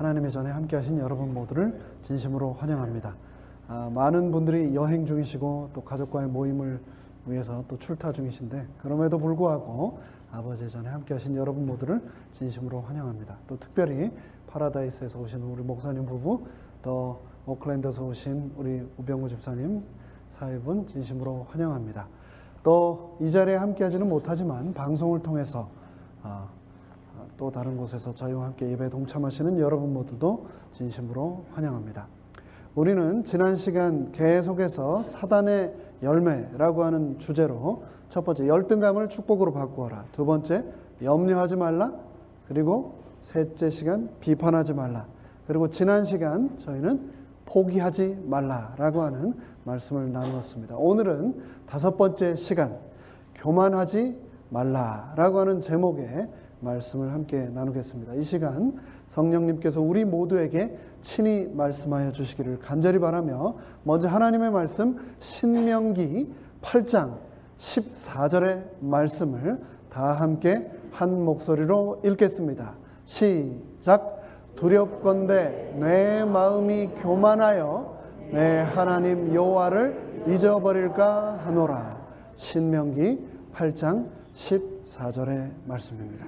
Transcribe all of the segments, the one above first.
하나님의 전에 함께 하신 여러분 모두를 진심으로 환영합니다. 많은 분들이 여행 중이시고 또 가족과의 모임을 위해서 또 출타 중이신데, 그럼에도 불구하고 아버지의 전에 함께 하신 여러분 모두를 진심으로 환영합니다. 또 특별히 파라다이스에서 오신 우리 목사님 부부, 또 오클랜드에서 오신 우리 우병우 집사님 사회분 진심으로 환영합니다. 또 이 자리에 함께 하지는 못하지만 방송을 통해서 또 다른 곳에서 저희와 함께 예배에 동참하시는 여러분 모두도 진심으로 환영합니다. 우리는 지난 시간 계속해서 사단의 열매라고 하는 주제로 첫 번째, 열등감을 축복으로 바꾸어라. 두 번째, 염려하지 말라. 그리고 셋째 시간, 비판하지 말라. 그리고 지난 시간 저희는 포기하지 말라라고 하는 말씀을 나누었습니다. 오늘은 다섯 번째 시간, 교만하지 말라라고 하는 제목의 말씀을 함께 나누겠습니다. 이 시간 성령님께서 우리 모두에게 친히 말씀하여 주시기를 간절히 바라며, 먼저 하나님의 말씀 신명기 8장 14절의 말씀을 다 함께 한 목소리로 읽겠습니다. 시작. 두렵건대 내 마음이 교만하여 내 하나님 여호와를 잊어버릴까 하노라. 신명기 8장 14절의 말씀입니다.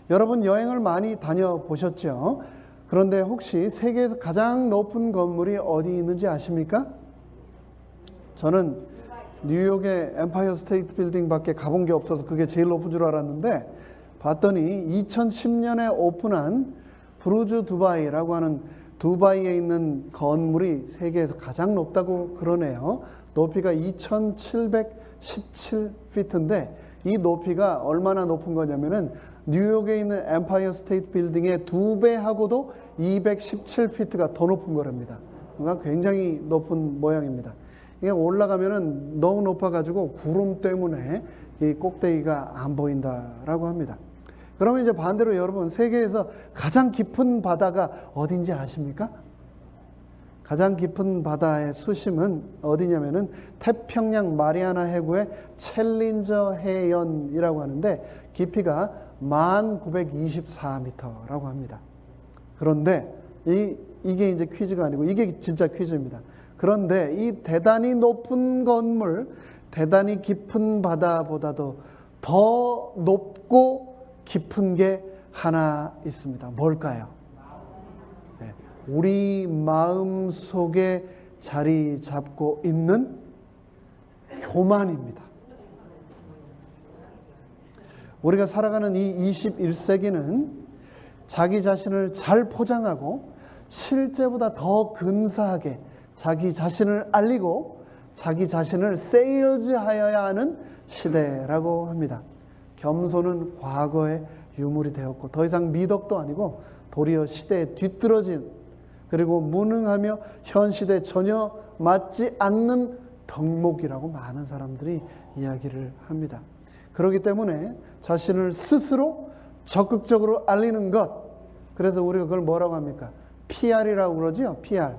여러분 여행을 많이 다녀보셨죠? 그런데 혹시 세계에서 가장 높은 건물이 어디 있는지 아십니까? 저는 뉴욕의 엠파이어 스테이트 빌딩 밖에 가본 게 없어서 그게 제일 높은 줄 알았는데, 봤더니 2010년에 오픈한 부르주 두바이라고 하는 두바이에 있는 건물이 세계에서 가장 높다고 그러네요. 높이가 2717피트인데 이 높이가 얼마나 높은 거냐면은 뉴욕에 있는 엠파이어 스테이트 빌딩의 2배하고도 217피트가 더 높은 거랍니다. 그러니까 굉장히 높은 모양입니다. 이게 올라가면은 너무 높아가지고 구름 때문에 이 꼭대기가 안 보인다라고 합니다. 그러면 이제 반대로 여러분, 세계에서 가장 깊은 바다가 어딘지 아십니까? 가장 깊은 바다의 수심은 어디냐면은 태평양 마리아나 해구의 챌린저 해연이라고 하는데 깊이가 1924m라고 합니다. 그런데 이게 이제 퀴즈가 아니고 이게 진짜 퀴즈입니다. 그런데 이 대단히 높은 건물, 대단히 깊은 바다보다도 더 높고 깊은 게 하나 있습니다. 뭘까요? 네, 우리 마음 속에 자리 잡고 있는 교만입니다. 우리가 살아가는 이 21세기는 자기 자신을 잘 포장하고 실제보다 더 근사하게 자기 자신을 알리고 자기 자신을 세일즈하여야 하는 시대라고 합니다. 겸손은 과거의 유물이 되었고 더 이상 미덕도 아니고 도리어 시대에 뒤떨어진, 그리고 무능하며 현 시대에 전혀 맞지 않는 덕목이라고 많은 사람들이 이야기를 합니다. 그렇기 때문에 자신을 스스로 적극적으로 알리는 것, 그래서 우리가 그걸 뭐라고 합니까? PR이라고 그러죠. 피할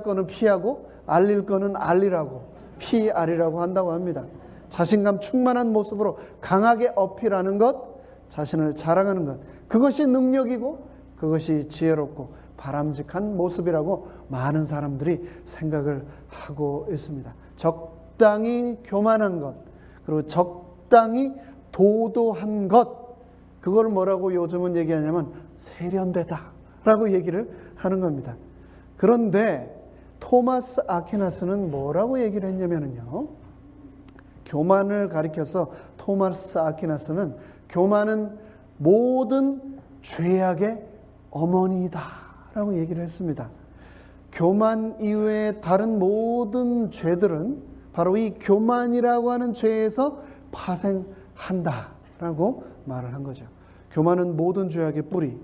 거는 피하고 알릴 거는 알리라고 PR이라고 한다고 합니다. 자신감 충만한 모습으로 강하게 어필하는 것, 자신을 자랑하는 것, 그것이 능력이고 그것이 지혜롭고 바람직한 모습이라고 많은 사람들이 생각을 하고 있습니다. 적당히 교만한 것, 그리고 적당히 도도한 것, 그걸 뭐라고 요즘은 얘기하냐면 세련되다라고 얘기를 하는 겁니다. 그런데 토마스 아퀴나스는 뭐라고 얘기를 했냐면요, 교만을 가리켜서 토마스 아퀴나스는 교만은 모든 죄악의 어머니이다 라고 얘기를 했습니다. 교만 이외의 다른 모든 죄들은 바로 이 교만이라고 하는 죄에서 파생한다 라고 말을 한 거죠. 교만은 모든 죄악의 뿌리,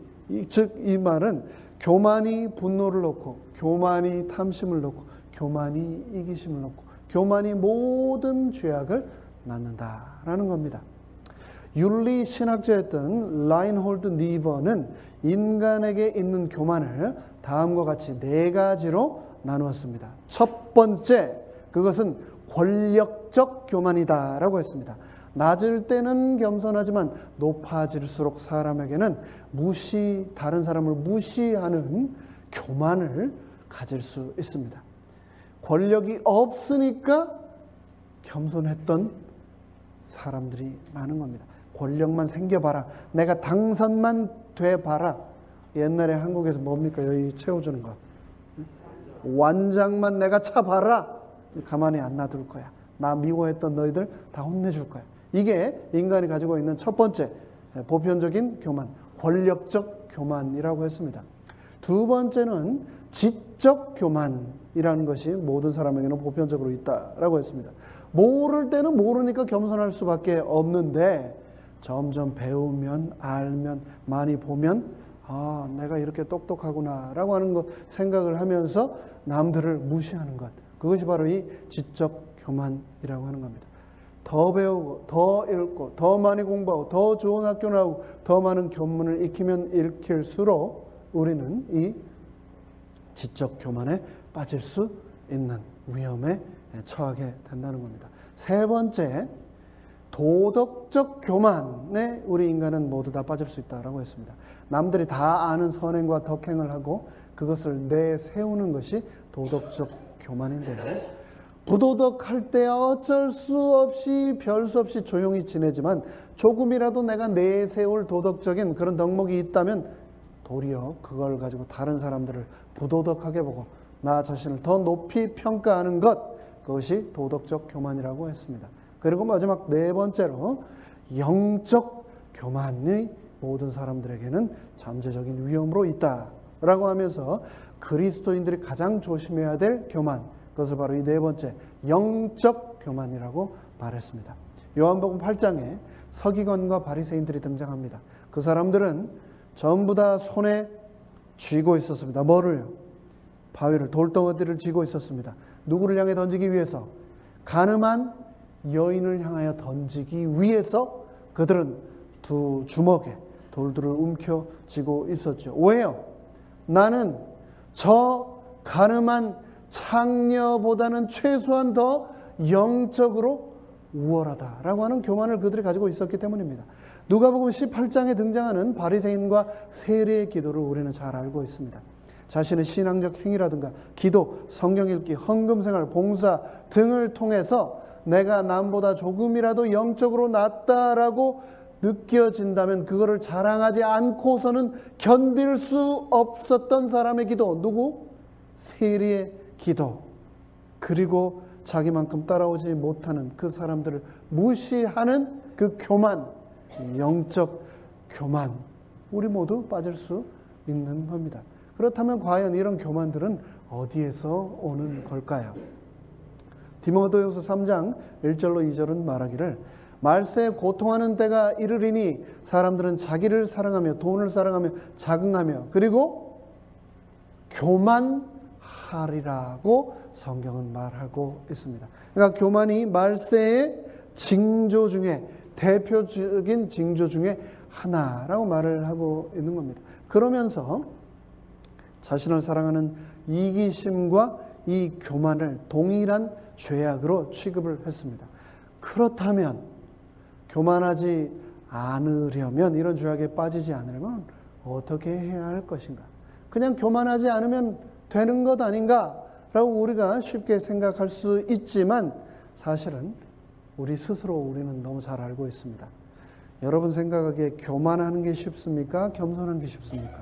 즉 이 말은 교만이 분노를 놓고, 교만이 탐심을 놓고, 교만이 이기심을 놓고, 교만이 모든 죄악을 낳는다라는 겁니다. 윤리 신학자였던 라인홀드 니버는 인간에게 있는 교만을 다음과 같이 네 가지로 나누었습니다. 첫 번째, 그것은 권력적 교만이다라고 했습니다. 낮을 때는 겸손하지만 높아질수록 사람에게는 다른 사람을 무시하는 교만을 가질 수 있습니다. 권력이 없으니까 겸손했던 사람들이 많은 겁니다. 권력만 생겨봐라. 내가 당선만 돼봐라. 옛날에 한국에서 뭡니까? 여기 채워주는 거. 완장만 내가 차봐라. 가만히 안 놔둘 거야. 나 미워했던 너희들 다 혼내줄 거야. 이게 인간이 가지고 있는 첫 번째 보편적인 교만, 권력적 교만이라고 했습니다. 두 번째는 지적 교만이라는 것이 모든 사람에게는 보편적으로 있다라고 했습니다. 모를 때는 모르니까 겸손할 수밖에 없는데 점점 배우면 알면 많이 보면 내가 이렇게 똑똑하구나 라고 하는 거 생각을 하면서 남들을 무시하는 것, 그것이 바로 이 지적 교만이라고 하는 겁니다. 더 배우고 더 읽고 더 많이 공부하고 더 좋은 학교 나오고 더 많은 교문을 익히면 익힐수록 우리는 이 지적 교만에 빠질 수 있는 위험에 처하게 된다는 겁니다. 세 번째, 도덕적 교만에 우리 인간은 모두 다 빠질 수 있다라고 했습니다. 남들이 다 아는 선행과 덕행을 하고 그것을 내세우는 것이 도덕적 교만인데요. 부도덕할 때 어쩔 수 없이 별 수 없이 조용히 지내지만 조금이라도 내가 내세울 도덕적인 그런 덕목이 있다면 도리어 그걸 가지고 다른 사람들을 부도덕하게 보고 나 자신을 더 높이 평가하는 것, 그것이 도덕적 교만이라고 했습니다. 그리고 마지막 네 번째로 영적 교만이 모든 사람들에게는 잠재적인 위험으로 있다라고 하면서 그리스도인들이 가장 조심해야 될 교만, 그것을 바로 이 네 번째 영적 교만이라고 말했습니다. 요한복음 8장에 서기관과 바리새인들이 등장합니다. 그 사람들은 전부 다 손에 쥐고 있었습니다. 뭐를요? 바위를, 돌덩어리를 쥐고 있었습니다. 누구를 향해 던지기 위해서? 가늠한 여인을 향하여 던지기 위해서 그들은 두 주먹에 돌들을 움켜쥐고 있었죠. 왜요? 나는 저 가늠한 창녀보다는 최소한 더 영적으로 우월하다라고 하는 교만을 그들이 가지고 있었기 때문입니다. 누가복음 18장에 등장하는 바리새인과 세리의 기도를 우리는 잘 알고 있습니다. 자신의 신앙적 행위라든가 기도, 성경 읽기, 헌금생활, 봉사 등을 통해서 내가 남보다 조금이라도 영적으로 낫다라고 느껴진다면 그거를 자랑하지 않고서는 견딜 수 없었던 사람의 기도, 누구? 세리의 기도. 그리고 자기만큼 따라오지 못하는 그 사람들을 무시하는 그 교만, 영적 교만, 우리 모두 빠질 수 있는 겁니다. 그렇다면 과연 이런 교만들은 어디에서 오는 걸까요? 디모데후서 3장 1절로 2절은 말하기를 말세에 고통하는 때가 이르리니 사람들은 자기를 사랑하며 돈을 사랑하며 자긍하며 그리고 교만하리라고 성경은 말하고 있습니다. 그러니까 교만이 말세의 징조 중에 대표적인 징조 중에 하나라고 말을 하고 있는 겁니다. 그러면서 자신을 사랑하는 이기심과 이 교만을 동일한 죄악으로 취급을 했습니다. 그렇다면 교만하지 않으려면, 이런 죄악에 빠지지 않으려면 어떻게 해야 할 것인가? 그냥 교만하지 않으면 되는 것 아닌가? 라고 우리가 쉽게 생각할 수 있지만 사실은 우리 스스로 우리는 너무 잘 알고 있습니다. 여러분 생각하기에 교만하는 게 쉽습니까? 겸손한 게 쉽습니까?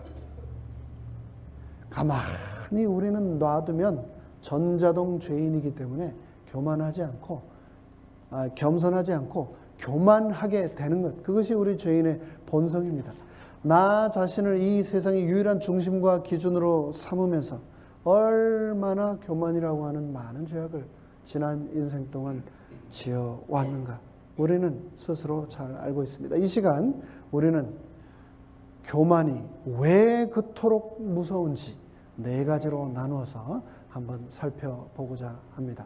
가만히 우리는 놔두면 전자동 죄인이기 때문에 겸손하지 않고 교만하게 되는 것, 그것이 우리 죄인의 본성입니다. 나 자신을 이 세상의 유일한 중심과 기준으로 삼으면서 얼마나 교만이라고 하는 많은 죄악을 지난 인생 동안 지어왔는가, 우리는 스스로 잘 알고 있습니다. 이 시간 우리는 교만이 왜 그토록 무서운지 네 가지로 나누어서 한번 살펴보고자 합니다.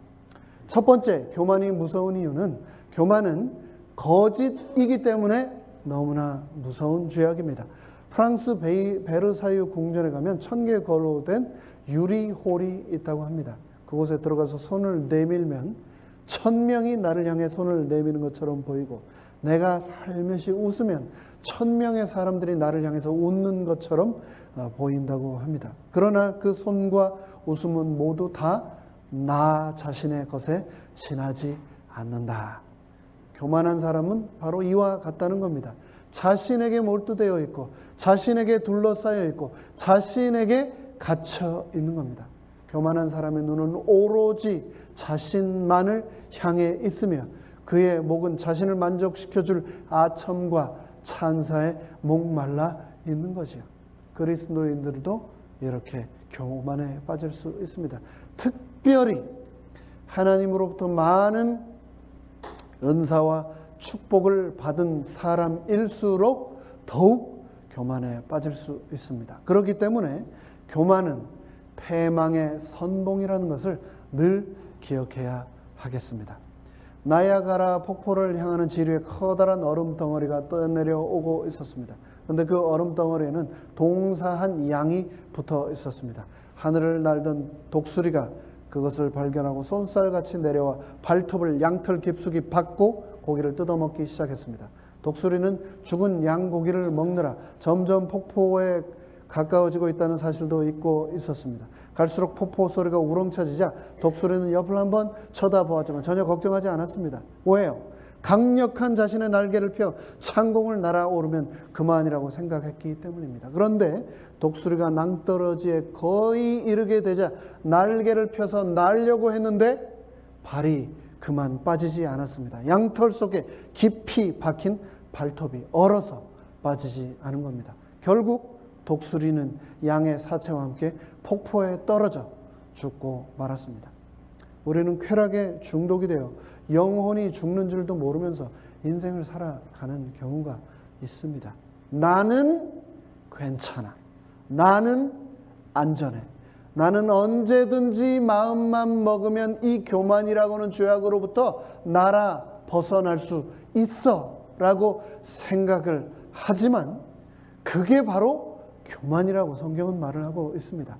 첫 번째, 교만이 무서운 이유는 교만은 거짓이기 때문에 너무나 무서운 죄악입니다. 프랑스 베르사유 궁전에 가면 1000개 걸로 된 유리홀이 있다고 합니다. 그곳에 들어가서 손을 내밀면 천명이 나를 향해 손을 내미는 것처럼 보이고 내가 살며시 웃으면 천명의 사람들이 나를 향해서 웃는 것처럼 보인다고 합니다. 그러나 그 손과 웃음은 모두 다 나 자신의 것에 지나지 않는다. 교만한 사람은 바로 이와 같다는 겁니다. 자신에게 몰두되어 있고 자신에게 둘러싸여 있고 자신에게 갇혀 있는 겁니다. 교만한 사람의 눈은 오로지 자신만을 향해 있으며 그의 목은 자신을 만족시켜줄 아첨과 찬사에 목말라 있는 거지요. 그리스도인들도 이렇게 교만에 빠질 수 있습니다. 특별히 하나님으로부터 많은 은사와 축복을 받은 사람일수록 더욱 교만에 빠질 수 있습니다. 그렇기 때문에 교만은 패망의 선봉이라는 것을 늘 기억해야 하겠습니다. 나야가라 폭포를 향하는 지류에 커다란 얼음 덩어리가 떠내려오고 있었습니다. 그런데 그 얼음 덩어리에는 동사한 양이 붙어 있었습니다. 하늘을 날던 독수리가 그것을 발견하고 쏜살같이 내려와 발톱을 양털 깊숙이 박고 고기를 뜯어먹기 시작했습니다. 독수리는 죽은 양 고기를 먹느라 점점 폭포에 가까워지고 있다는 사실도 잊고 있었습니다. 갈수록 폭포 소리가 우렁차지자 독수리는 옆을 한번 쳐다보았지만 전혀 걱정하지 않았습니다. 왜요? 강력한 자신의 날개를 펴 창공을 날아오르면 그만이라고 생각했기 때문입니다. 그런데 독수리가 낭떠러지에 거의 이르게 되자 날개를 펴서 날려고 했는데 발이 그만 빠지지 않았습니다. 양털 속에 깊이 박힌 발톱이 얼어서 빠지지 않은 겁니다. 결국 독수리는 양의 사체와 함께 폭포에 떨어져 죽고 말았습니다. 우리는 쾌락에 중독이 되어 영혼이 죽는 줄도 모르면서 인생을 살아가는 경우가 있습니다. 나는 괜찮아. 나는 안전해. 나는 언제든지 마음만 먹으면 이 교만이라고는 죄악으로부터 날아 벗어날 수 있어 라고 생각을 하지만 그게 바로 교만이라고 성경은 말을 하고 있습니다.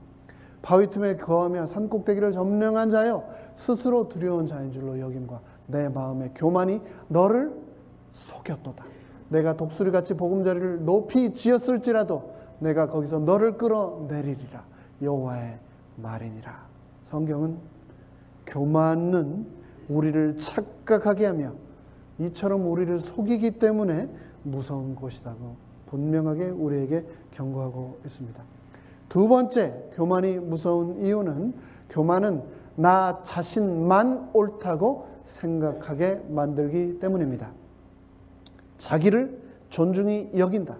바위 틈에 거하며 산꼭대기를 점령한 자여 스스로 두려운 자인 줄로 여김과 내 마음의 교만이 너를 속였도다. 내가 독수리같이 보금자리를 높이 지었을지라도 내가 거기서 너를 끌어내리리라. 여호와의 말이니라. 성경은 교만은 우리를 착각하게 하며 이처럼 우리를 속이기 때문에 무서운 것이라고 분명하게 우리에게 경고하고 있습니다. 두 번째, 교만이 무서운 이유는 교만은 나 자신만 옳다고 생각하게 만들기 때문입니다. 자기를 존중히 여긴다.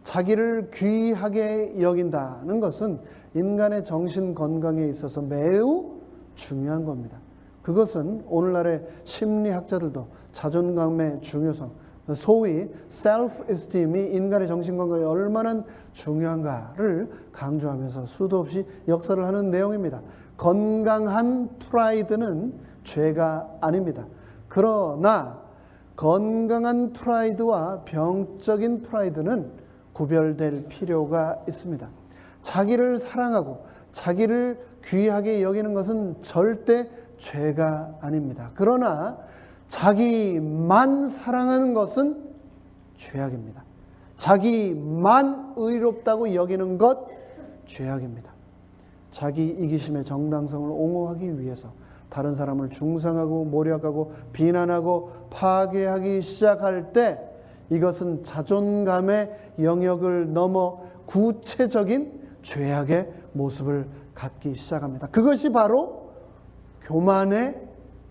자기를 귀하게 여긴다는 것은 인간의 정신 건강에 있어서 매우 중요한 겁니다. 그것은 오늘날의 심리학자들도 자존감의 중요성, 소위 self-esteem이 인간의 정신건강에 얼마나 중요한가를 강조하면서 수도 없이 역설을 하는 내용입니다. 건강한 프라이드는 죄가 아닙니다. 그러나 건강한 프라이드와 병적인 프라이드는 구별될 필요가 있습니다. 자기를 사랑하고 자기를 귀하게 여기는 것은 절대 죄가 아닙니다. 그러나 자기만 사랑하는 것은 죄악입니다. 자기만 의롭다고 여기는 것 죄악입니다. 자기 이기심의 정당성을 옹호하기 위해서 다른 사람을 중상하고 모략하고 비난하고 파괴하기 시작할 때 이것은 자존감의 영역을 넘어 구체적인 죄악의 모습을 갖기 시작합니다. 그것이 바로 교만의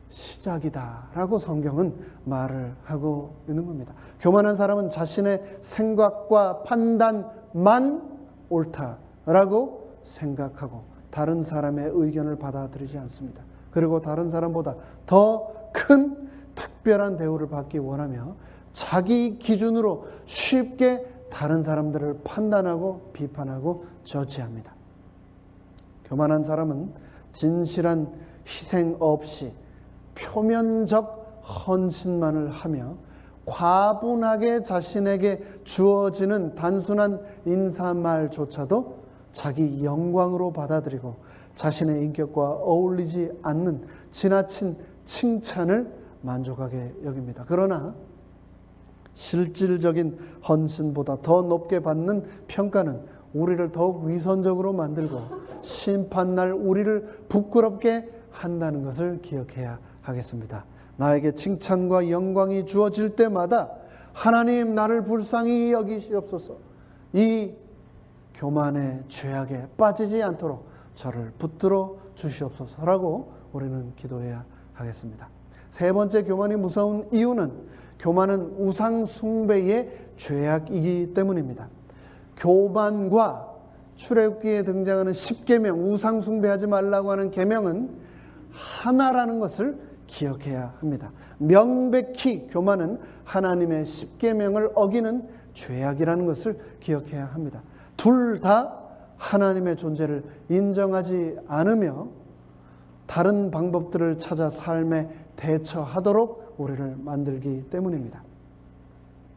시작이다라고 성경은 말을 하고 있는 겁니다. 교만한 사람은 자신의 생각과 판단만 옳다라고 생각하고 다른 사람의 의견을 받아들이지 않습니다. 그리고 다른 사람보다 더 큰 특별한 대우를 받기 원하며 자기 기준으로 쉽게 다른 사람들을 판단하고 비판하고 저지합니다. 교만한 사람은 진실한 희생 없이 표면적 헌신만을 하며 과분하게 자신에게 주어지는 단순한 인사말조차도 자기 영광으로 받아들이고 자신의 인격과 어울리지 않는 지나친 칭찬을 만족하게 여깁니다. 그러나 실질적인 헌신보다 더 높게 받는 평가는 우리를 더욱 위선적으로 만들고 심판날 우리를 부끄럽게 한다는 것을 기억해야 하겠습니다. 나에게 칭찬과 영광이 주어질 때마다 하나님 나를 불쌍히 여기시옵소서, 이 교만의 죄악에 빠지지 않도록 저를 붙들어 주시옵소서라고 우리는 기도해야 하겠습니다. 세 번째, 교만이 무서운 이유는 교만은 우상 숭배의 죄악이기 때문입니다. 교만과 출애굽기에 등장하는 10계명, 우상 숭배하지 말라고 하는 계명은 하나라는 것을 기억해야 합니다. 명백히 교만은 하나님의 10계명을 어기는 죄악이라는 것을 기억해야 합니다. 둘 다 하나님의 존재를 인정하지 않으며 다른 방법들을 찾아 삶에 대처하도록 우리를 만들기 때문입니다.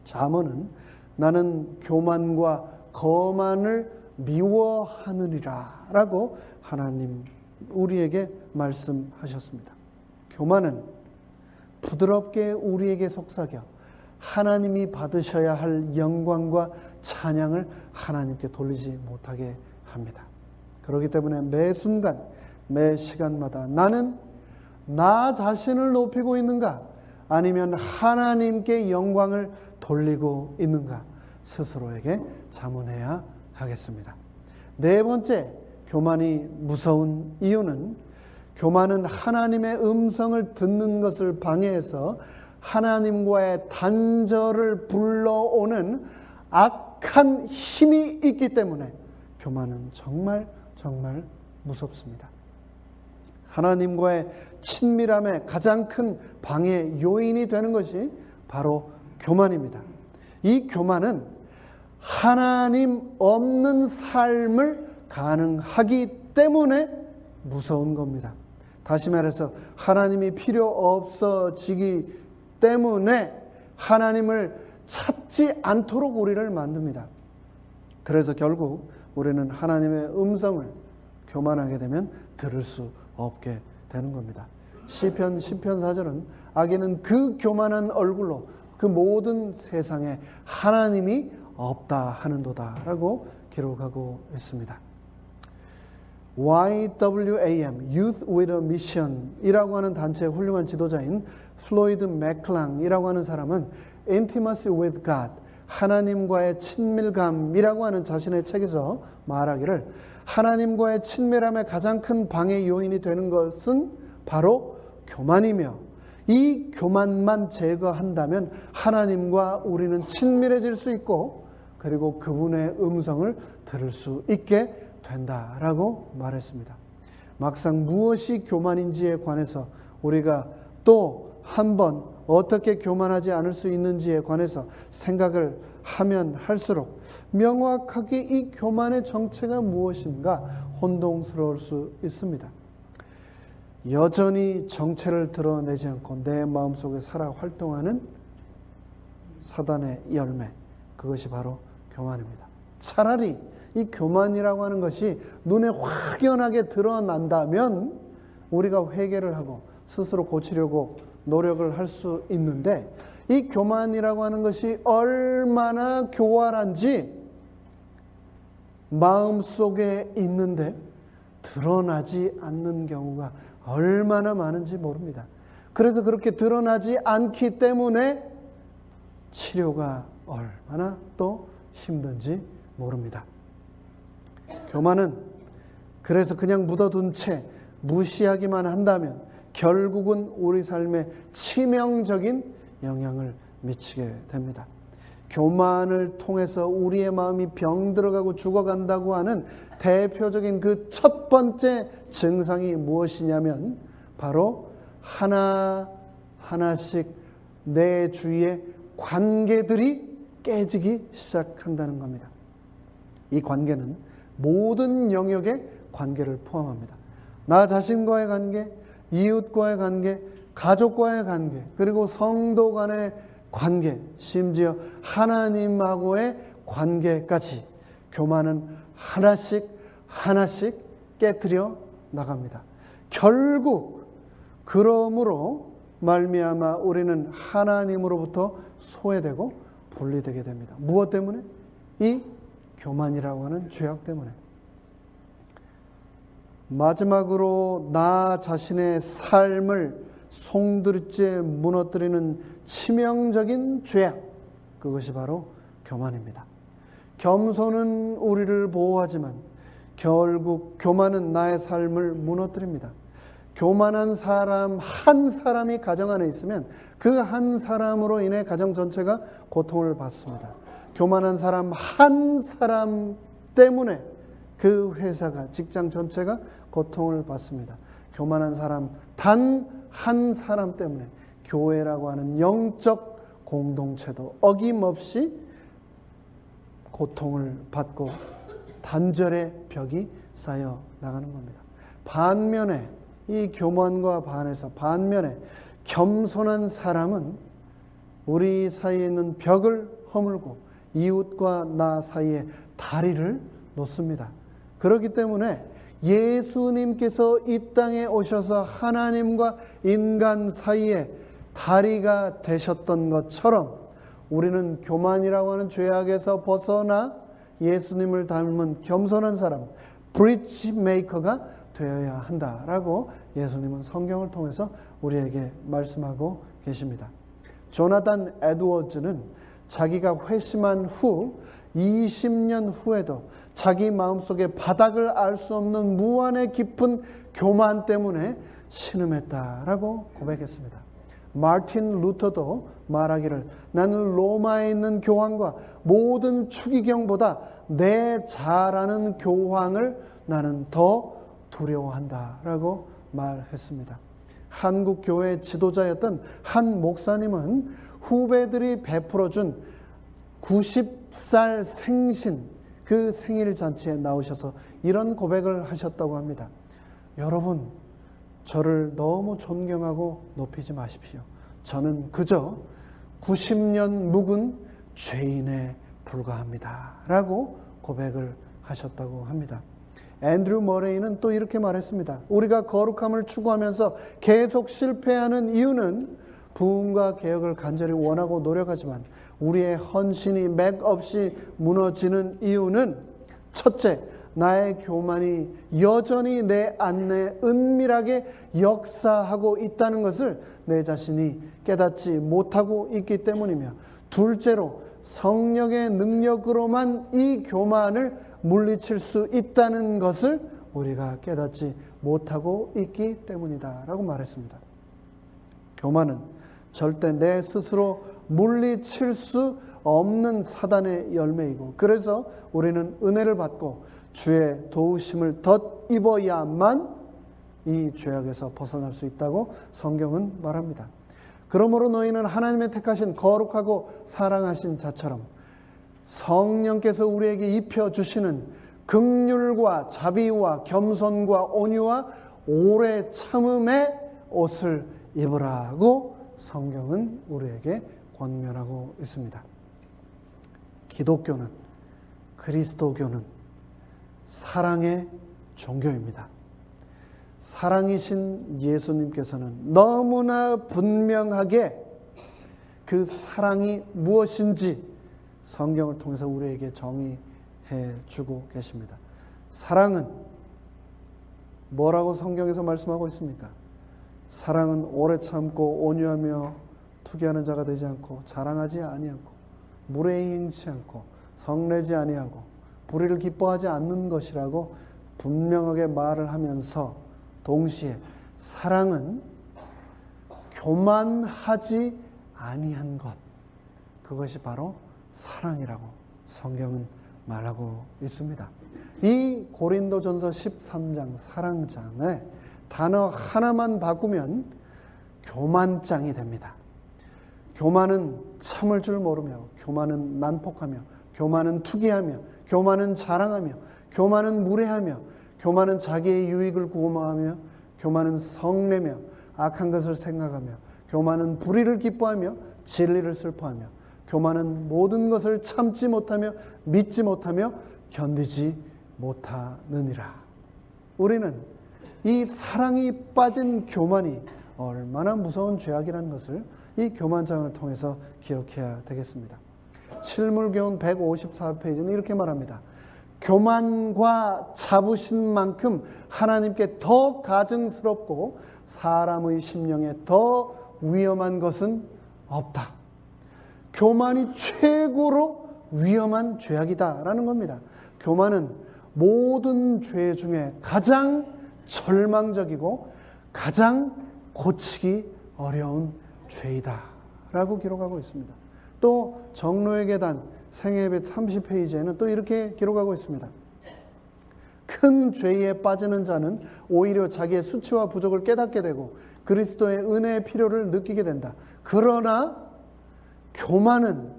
잠언은 나는 교만과 거만을 미워하느니라 라고 하나님 우리에게 말씀하셨습니다. 교만은 부드럽게 우리에게 속삭여 하나님이 받으셔야 할 영광과 찬양을 하나님께 돌리지 못하게 합니다. 그렇기 때문에 매 순간 매 시간마다 나는 나 자신을 높이고 있는가, 아니면 하나님께 영광을 돌리고 있는가, 스스로에게 자문해야 하겠습니다. 네 번째, 교만이 무서운 이유는 교만은 하나님의 음성을 듣는 것을 방해해서 하나님과의 단절을 불러오는 악한 힘이 있기 때문에 교만은 정말 무섭습니다. 하나님과의 친밀함의 가장 큰 방해 요인이 되는 것이 바로 교만입니다. 이 교만은 하나님 없는 삶을 가능하기 때문에 무서운 겁니다. 다시 말해서 하나님이 필요 없어지기 때문에 하나님을 찾지 않도록 우리를 만듭니다. 그래서 결국 우리는 하나님의 음성을 교만하게 되면 들을 수 없게 되는 겁니다. 시편 4절은 악인은 그 교만한 얼굴로 그 모든 세상에 하나님이 없다 하는도다 라고 기록하고 있습니다. YWAM, Youth with a Mission 이라고 하는 단체의 훌륭한 지도자인 플로이드 맥클랑이라고 하는 사람은 Intimacy with God, 하나님과의 친밀감이라고 하는 자신의 책에서 말하기를, 하나님과의 친밀함의 가장 큰 방해 요인이 되는 것은 바로 교만이며, 이 교만만 제거한다면 하나님과 우리는 친밀해질 수 있고 그리고 그분의 음성을 들을 수 있게 된다라고 말했습니다. 막상 무엇이 교만인지에 관해서 우리가 또 한번 어떻게 교만하지 않을 수 있는지에 관해서 생각을 하면 할수록 명확하게 이 교만의 정체가 무엇인가 혼동스러울 수 있습니다. 여전히 정체를 드러내지 않고 내 마음속에 살아 활동하는 사단의 열매, 그것이 바로 교만입니다. 차라리 이 교만이라고 하는 것이 눈에 확연하게 드러난다면 우리가 회개를 하고 스스로 고치려고 노력을 할 수 있는데, 이 교만이라고 하는 것이 얼마나 교활한지 마음속에 있는데 드러나지 않는 경우가 얼마나 많은지 모릅니다. 그래서 그렇게 드러나지 않기 때문에 치료가 얼마나 또 힘든지 모릅니다. 교만은 그래서 그냥 묻어둔 채 무시하기만 한다면 결국은 우리 삶에 치명적인 영향을 미치게 됩니다. 교만을 통해서 우리의 마음이 병들어가고 죽어간다고 하는 대표적인 그 첫 번째 증상이 무엇이냐면 바로 하나하나씩 내 주위의 관계들이 깨지기 시작한다는 겁니다. 이 관계는 모든 영역의 관계를 포함합니다. 나 자신과의 관계, 이웃과의 관계, 가족과의 관계, 그리고 성도 간의 관계, 심지어 하나님하고의 관계까지 교만은 하나씩 깨뜨려 나갑니다. 결국 그러므로 말미암아 우리는 하나님으로부터 소외되고 분리되게 됩니다. 무엇 때문에? 이 교만이라고 하는 죄악 때문에. 마지막으로 나 자신의 삶을 송두리째 무너뜨리는 치명적인 죄악, 그것이 바로 교만입니다. 겸손은 우리를 보호하지만 결국 교만은 나의 삶을 무너뜨립니다. 교만한 사람 한 사람이 가정 안에 있으면 그 한 사람으로 인해 가정 전체가 고통을 받습니다. 교만한 사람 한 사람 때문에 그 회사가, 직장 전체가 고통을 받습니다. 교만한 사람 단 한 사람 때문에 교회라고 하는 영적 공동체도 어김없이 고통을 받고 단절의 벽이 쌓여 나가는 겁니다. 반면에 이 교만과 반면에 겸손한 사람은 우리 사이에 있는 벽을 허물고 이웃과 나 사이에 다리를 놓습니다. 그렇기 때문에 예수님께서 이 땅에 오셔서 하나님과 인간 사이에 다리가 되셨던 것처럼 우리는 교만이라고 하는 죄악에서 벗어나 예수님을 닮은 겸손한 사람, 브리지 메이커가 되어야 한다라고 예수님은 성경을 통해서 우리에게 말씀하고 계십니다. 조나단 에드워즈는 자기가 회심한 후 20년 후에도 자기 마음속에 바닥을 알 수 없는 무한의 깊은 교만 때문에 신음했다라고 고백했습니다. 마틴 루터도 말하기를 나는 로마에 있는 교황과 모든 추기경보다 내 잘 아는 교황을 나는 더 두려워한다라고 말했습니다. 한국 교회 지도자였던 한 목사님은 후배들이 베풀어준 90살 생신 그 생일 잔치에 나오셔서 이런 고백을 하셨다고 합니다. 여러분, 저를 너무 존경하고 높이지 마십시오. 저는 그저 90년 묵은 죄인에 불과합니다. 라고 고백을 하셨다고 합니다. 앤드류 머레이는 또 이렇게 말했습니다. 우리가 거룩함을 추구하면서 계속 실패하는 이유는 부흥과 개혁을 간절히 원하고 노력하지만 우리의 헌신이 맥없이 무너지는 이유는 첫째, 나의 교만이 여전히 내 안에 은밀하게 역사하고 있다는 것을 내 자신이 깨닫지 못하고 있기 때문이며, 둘째로 성령의 능력으로만 이 교만을 물리칠 수 있다는 것을 우리가 깨닫지 못하고 있기 때문이다 라고 말했습니다. 교만은 절대 내 스스로 물리칠 수 없는 사단의 열매이고, 그래서 우리는 은혜를 받고 주의 도우심을 덧입어야만 이 죄악에서 벗어날 수 있다고 성경은 말합니다. 그러므로 너희는 하나님의 택하신 거룩하고 사랑하신 자처럼 성령께서 우리에게 입혀주시는 긍휼과 자비와 겸손과 온유와 오래 참음의 옷을 입으라고 성경은 우리에게 권면하고 있습니다. 기독교는, 그리스도교는 사랑의 종교입니다. 사랑이신 예수님께서는 너무나 분명하게 그 사랑이 무엇인지 성경을 통해서 우리에게 정의해 주고 계십니다. 사랑은 뭐라고 성경에서 말씀하고 있습니까? 사랑은 오래 참고 온유하며 투기하는 자가 되지 않고 자랑하지 아니하고 무례히 행치 않고 성내지 아니하고 불의를 기뻐하지 않는 것이라고 분명하게 말을 하면서 동시에 사랑은 교만하지 아니한 것, 그것이 바로 사랑이라고 성경은 말하고 있습니다. 이 고린도전서 13장 사랑장에 단어 하나만 바꾸면 교만장이 됩니다. 교만은 참을 줄 모르며, 교만은 난폭하며, 교만은 투기하며, 교만은 자랑하며, 교만은 무례하며, 교만은 자기의 유익을 구호하며, 교만은 성내며 악한 것을 생각하며, 교만은 불의를 기뻐하며 진리를 슬퍼하며, 교만은 모든 것을 참지 못하며 믿지 못하며 견디지 못하느니라. 우리는 이 사랑이 빠진 교만이 얼마나 무서운 죄악이라는 것을 이 교만장을 통해서 기억해야 되겠습니다. 실물교훈 154페이지는 이렇게 말합니다. 교만과 자부심 만큼 하나님께 더 가증스럽고 사람의 심령에 더 위험한 것은 없다. 교만이 최고로 위험한 죄악이다라는 겁니다. 교만은 모든 죄 중에 가장 절망적이고 가장 고치기 어려운 죄이다라고 기록하고 있습니다. 또 정로의 계단 생애예배 30페이지에는 또 이렇게 기록하고 있습니다. 큰 죄에 빠지는 자는 오히려 자기의 수치와 부족을 깨닫게 되고 그리스도의 은혜의 필요를 느끼게 된다. 그러나 교만은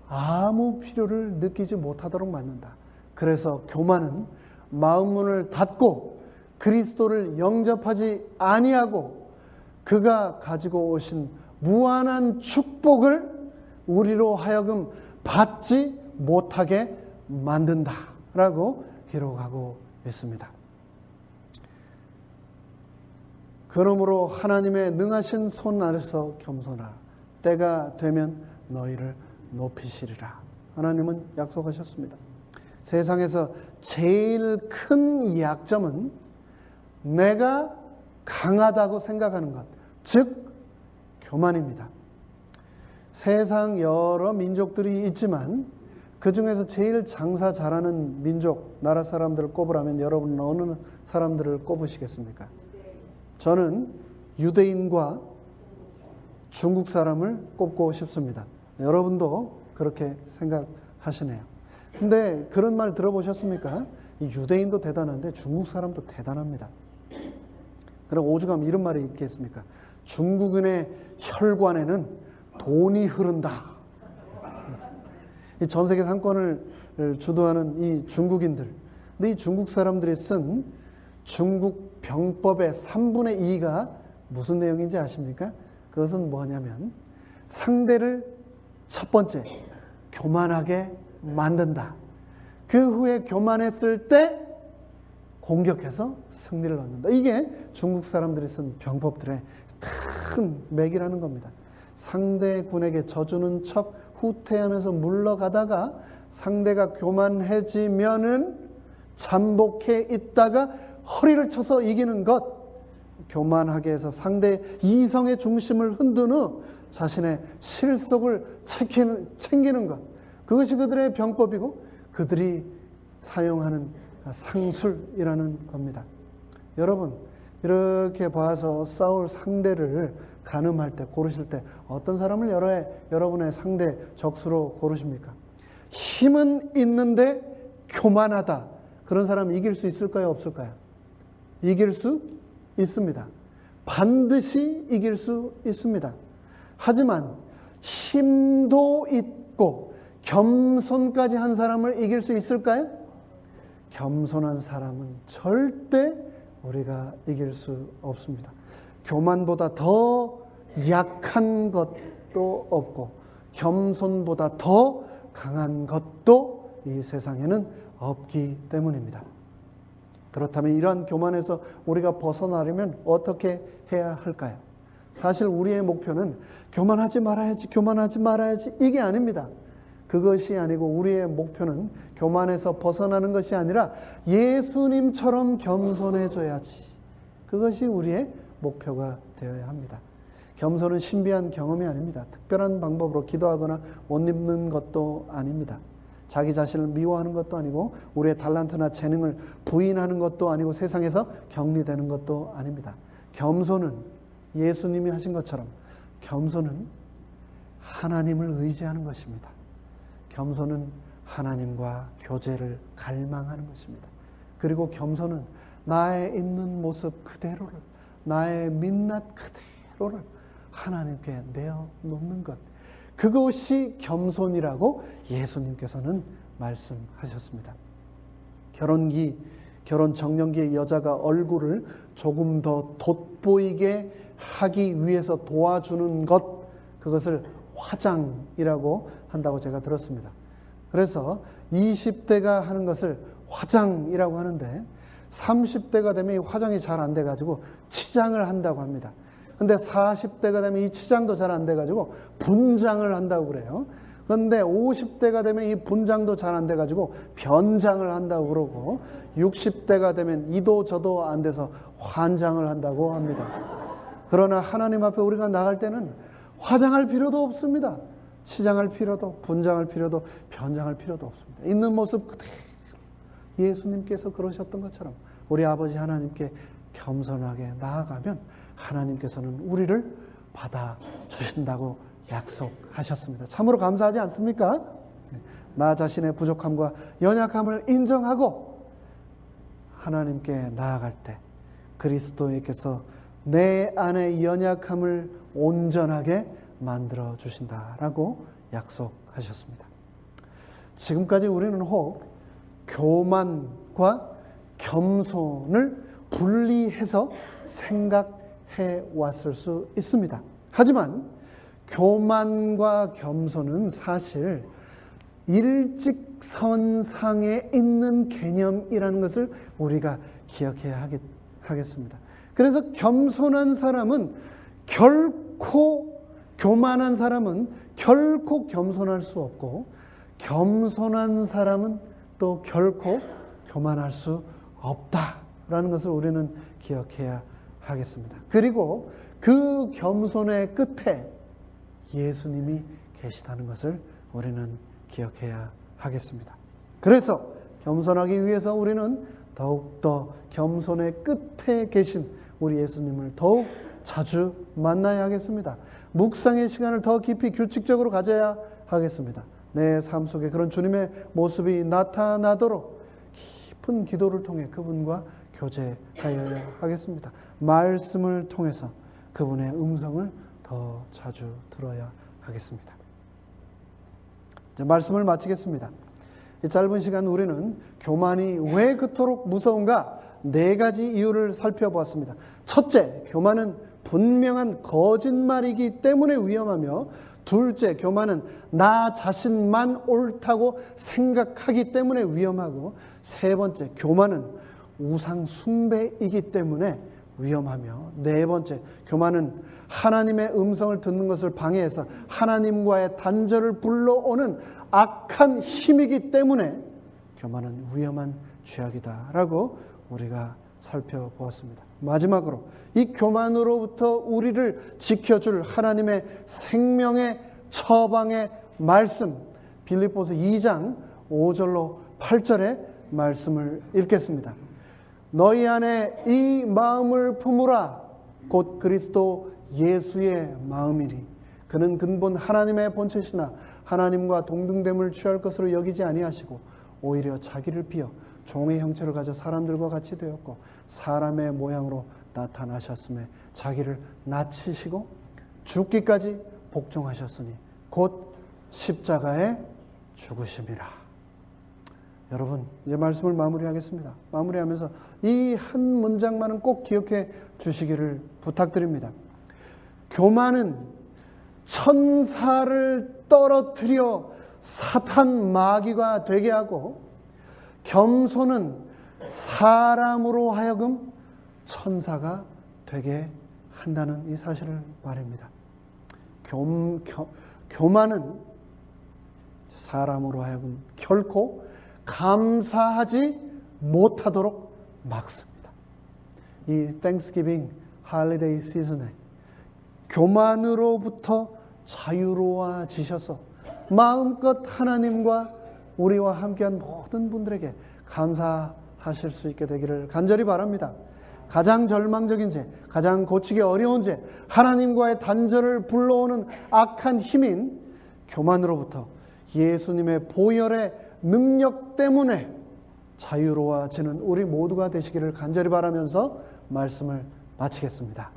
아무 필요를 느끼지 못하도록 만든다. 그래서 교만은 마음문을 닫고 그리스도를 영접하지 아니하고 그가 가지고 오신 무한한 축복을 우리로 하여금 받지 못하게 만든다라고 기록하고 있습니다. 그러므로 하나님의 능하신 손 아래서 겸손하라. 때가 되면 너희를 높이시리라. 하나님은 약속하셨습니다. 세상에서 제일 큰 약점은 내가 강하다고 생각하는 것, 즉 교만입니다. 세상 여러 민족들이 있지만 그 중에서 제일 장사 잘하는 민족, 나라 사람들을 꼽으라면 여러분은 어느 사람들을 꼽으시겠습니까? 저는 유대인과 중국 사람을 꼽고 싶습니다. 여러분도 그렇게 생각하시네요. 근데 그런 말 들어보셨습니까? 이 유대인도 대단한데 중국 사람도 대단합니다. 그럼 오죽하면 이런 말이 있겠습니까? 중국인의 혈관에는 돈이 흐른다. 이 전 세계 상권을 주도하는 이 중국인들. 근데 이 중국 사람들이 쓴 중국 병법의 3분의 2가 무슨 내용인지 아십니까? 그것은 뭐냐면 상대를 첫 번째 교만하게 만든다. 그 후에 교만했을 때 공격해서 승리를 얻는다. 이게 중국 사람들이 쓴 병법들의 큰 맥이라는 겁니다. 상대군에게 져주는 척 후퇴하면서 물러가다가 상대가 교만해지면은 잠복해 있다가 허리를 쳐서 이기는 것. 교만하게 해서 상대 이성의 중심을 흔든 후 자신의 실속을 챙기는 것. 그것이 그들의 병법이고 그들이 사용하는 상술이라는 겁니다. 여러분, 이렇게 봐서 싸울 상대를 가늠할 때, 고르실 때 어떤 사람을 여러분의 상대 적수로 고르십니까? 힘은 있는데 교만하다. 그런 사람 이길 수 있을까요? 없을까요? 이길 수 있습니다. 반드시 이길 수 있습니다. 하지만 힘도 있고 겸손까지 한 사람을 이길 수 있을까요? 겸손한 사람은 절대 우리가 이길 수 없습니다. 교만보다 더 약한 것도 없고 겸손보다 더 강한 것도 이 세상에는 없기 때문입니다. 그렇다면 이러한 교만에서 우리가 벗어나려면 어떻게 해야 할까요? 사실 우리의 목표는 교만하지 말아야지 이게 아닙니다. 그것이 아니고 우리의 목표는 교만에서 벗어나는 것이 아니라 예수님처럼 겸손해져야지. 그것이 우리의 목표가 되어야 합니다. 겸손은 신비한 경험이 아닙니다. 특별한 방법으로 기도하거나 옷 입는 것도 아닙니다. 자기 자신을 미워하는 것도 아니고 우리의 달란트나 재능을 부인하는 것도 아니고 세상에서 격리되는 것도 아닙니다. 겸손은 예수님이 하신 것처럼 겸손은 하나님을 의지하는 것입니다. 겸손은 하나님과 교제를 갈망하는 것입니다. 그리고 겸손은 나의 있는 모습 그대로를, 나의 민낯 그대로를 하나님께 내어놓는 것. 그것이 겸손이라고 예수님께서는 말씀하셨습니다. 결혼 정년기의 여자가 얼굴을 조금 더 돋보이게 하기 위해서 도와주는 것, 그것을 화장이라고 한다고 제가 들었습니다. 그래서 20대가 하는 것을 화장이라고 하는데 30대가 되면 화장이 잘 안 돼가지고 치장을 한다고 합니다. 근데 40대가 되면 이 치장도 잘 안 돼가지고 분장을 한다고 그래요. 그런데 50대가 되면 이 분장도 잘 안 돼가지고 변장을 한다고 그러고 60대가 되면 이도 저도 안 돼서 환장을 한다고 합니다. 그러나 하나님 앞에 우리가 나갈 때는 화장할 필요도 없습니다. 치장할 필요도, 분장할 필요도, 변장할 필요도 없습니다. 있는 모습 그대로 예수님께서 그러셨던 것처럼 우리 아버지 하나님께 겸손하게 나아가면 하나님께서는 우리를 받아주신다고 약속하셨습니다. 참으로 감사하지 않습니까? 나 자신의 부족함과 연약함을 인정하고 하나님께 나아갈 때 그리스도께서 내 안의 연약함을 온전하게 만들어 주신다라고 약속하셨습니다. 지금까지 우리는 혹 교만과 겸손을 분리해서 생각해 왔을 수 있습니다. 하지만 교만과 겸손은 사실 일직선상에 있는 개념이라는 것을 우리가 기억해야 하겠습니다. 그래서 겸손한 사람은 결코, 교만한 사람은 결코 겸손할 수 없고, 겸손한 사람은 또 결코 교만할 수 없다라는 것을 우리는 기억해야 하겠습니다. 그리고 그 겸손의 끝에 예수님이 계시다는 것을 우리는 기억해야 하겠습니다. 그래서 겸손하기 위해서 우리는 더욱더 겸손의 끝에 계신 우리 예수님을 더욱 자주 만나야 하겠습니다. 묵상의 시간을 더 깊이 규칙적으로 가져야 하겠습니다. 내 삶 속에 그런 주님의 모습이 나타나도록 깊은 기도를 통해 그분과 교제하여야 하겠습니다. 말씀을 통해서 그분의 음성을 더 자주 들어야 하겠습니다. 이제 말씀을 마치겠습니다. 이 짧은 시간 우리는 교만이 왜 그토록 무서운가 4가지 이유를 살펴보았습니다. 첫째, 교만은 분명한 거짓말이기 때문에 위험하며, 둘째, 교만은 나 자신만 옳다고 생각하기 때문에 위험하고, 세 번째, 교만은 우상 숭배이기 때문에 위험하며, 네 번째, 교만은 하나님의 음성을 듣는 것을 방해해서 하나님과의 단절을 불러오는 악한 힘이기 때문에 교만은 위험한 죄악이다라고 우리가 살펴보았습니다. 마지막으로 이 교만으로부터 우리를 지켜줄 하나님의 생명의 처방의 말씀, 빌립보서 2장 5절로 8절의 말씀을 읽겠습니다. 너희 안에 이 마음을 품으라. 곧 그리스도 예수의 마음이니 그는 근본 하나님의 본체시나 하나님과 동등됨을 취할 것으로 여기지 아니하시고 오히려 자기를 비어 종의 형체를 가져 사람들과 같이 되었고 사람의 모양으로 나타나셨음에 자기를 낮추시고 죽기까지 복종하셨으니 곧 십자가에 죽으심이라. 여러분, 이제 말씀을 마무리하겠습니다. 마무리하면서 이 한 문장만은 꼭 기억해 주시기를 부탁드립니다. 교만은 천사를 떨어뜨려 사탄 마귀가 되게 하고, 겸손은 사람으로 하여금 천사가 되게 한다는 이 사실을 말입니다. 교만은 사람으로 하여금 결코 감사하지 못하도록 막습니다. 이 땡스기빙 할리데이 시즌에 교만으로부터 자유로워지셔서 마음껏 하나님과 우리와 함께한 모든 분들에게 감사하실 수 있게 되기를 간절히 바랍니다. 가장 절망적인 죄, 가장 고치기 어려운 죄, 하나님과의 단절을 불러오는 악한 힘인 교만으로부터 예수님의 보혈의 능력 때문에 자유로워지는 우리 모두가 되시기를 간절히 바라면서 말씀을 마치겠습니다.